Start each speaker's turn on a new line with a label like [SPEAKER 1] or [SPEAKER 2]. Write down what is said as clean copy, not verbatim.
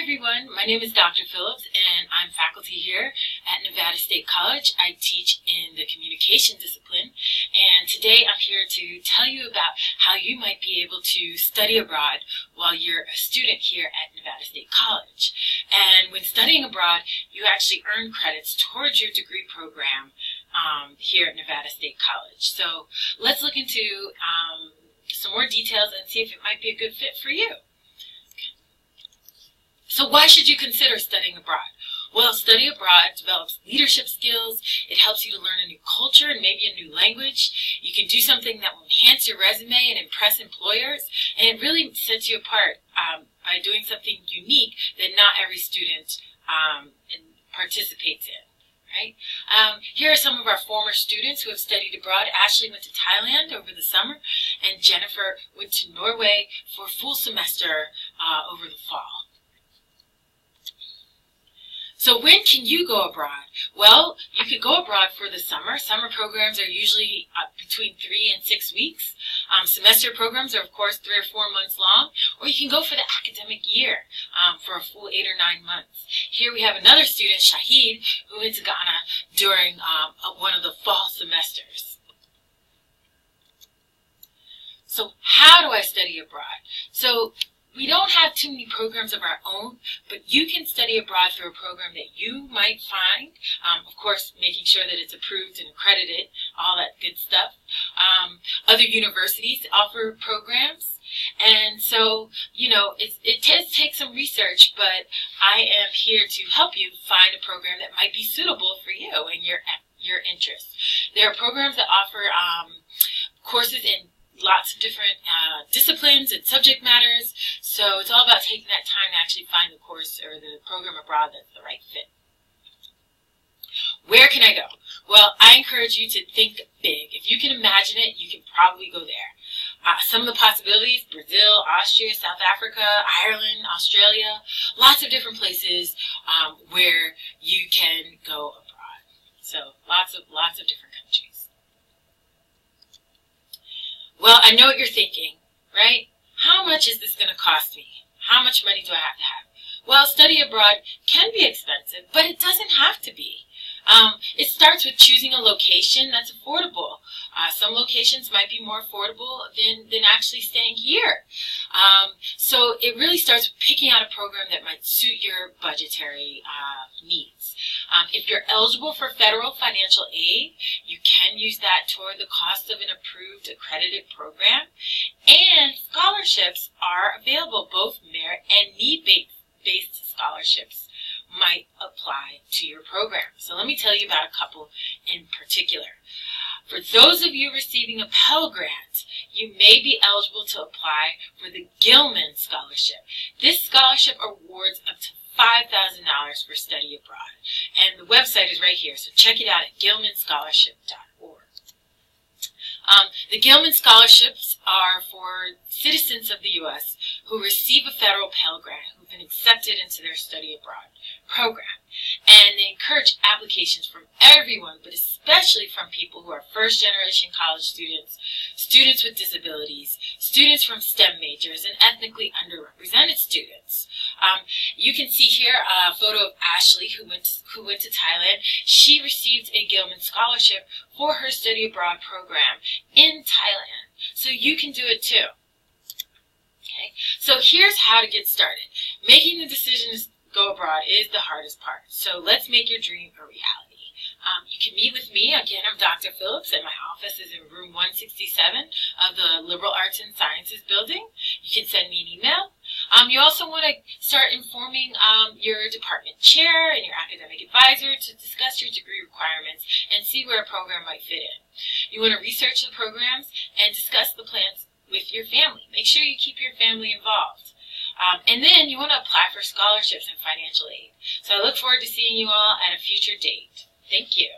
[SPEAKER 1] everyone, my name is Dr. Phillips and I'm faculty here at Nevada State College. I teach in the communication discipline, and today I'm here to tell you about how you might be able to study abroad while you're a student here at Nevada State College. And when studying abroad, you actually earn credits towards your degree program here at Nevada State College. So let's look into some more details and see if it might be a good fit for you. So why should you consider studying abroad? Well, study abroad develops leadership skills. It helps you to learn a new culture and maybe a new language. You can do something that will enhance your resume and impress employers. And it really sets you apart by doing something unique that not every student participates in. Right? Here are some of our former students who have studied abroad. Ashley went to Thailand over the summer, and Jennifer went to Norway for a full semester over the fall. So when can you go abroad? Well, you could go abroad for the summer. Summer programs are usually between 3 and 6 weeks. Semester programs are, of course, 3 or 4 months long. Or you can go for the academic year for a full 8 or 9 months. Here we have another student, Shahid, who went to Ghana during one of the fall semesters. So how do I study abroad? So we don't have too many programs of our own, but you can study abroad through a program that you might find, of course, making sure that it's approved and accredited, all that good stuff. Other universities offer programs, and so, you know, it does take some research, but I am here to help you find a program that might be suitable for you and your interests. There are programs that offer courses in lots of different disciplines and subject matters, so it's all about taking that time to actually find the course or the program abroad that's the right fit. Where can I go? Well, I encourage you to think big. If you can imagine it, you can probably go there. Some of the possibilities: Brazil, Austria, South Africa, Ireland, Australia, lots of different places where you can go abroad. So lots of different countries. Well, I know what you're thinking, right? How much is this going to cost me? How much money do I have to have? Well, study abroad can be expensive, but it doesn't have to be. It starts with choosing a location that's affordable. Some locations might be more affordable than actually staying here. So it really starts with picking out a program that might suit your budgetary needs. If you're eligible for federal financial aid, you can use that toward the cost of an approved accredited program. And scholarships are available, both merit and need-based scholarships might apply to your program. So let me tell you about a couple in particular. For those of you receiving a Pell Grant, you may be eligible to apply for the Gilman Scholarship. This scholarship awards up to $5,000 for study abroad. And the website is right here, so check it out at gilmanscholarship.org. The Gilman Scholarships are for citizens of the U.S. who receive a federal Pell Grant who've been accepted into their study abroad program. And they encourage applications from everyone, but especially from people who are first-generation college students, students with disabilities, students from STEM majors, and ethnically underrepresented students. You can see here a photo of Ashley, who went to Thailand. She received a Gilman Scholarship for her study abroad program in Thailand. So you can do it too. Okay? So here's how to get started. Making the decision to go abroad is the hardest part. So let's make your dream a reality. You can meet with me. Again, I'm Dr. Phillips, and my office is in room 167 of the Liberal Arts and Sciences building. You can send me an email. You also want to start informing your department chair and your academic advisor to discuss your degree requirements and see where a program might fit in. You want to research the programs and discuss the plans with your family. Make sure you keep your family involved. And then you want to apply for scholarships and financial aid. So I look forward to seeing you all at a future date. Thank you.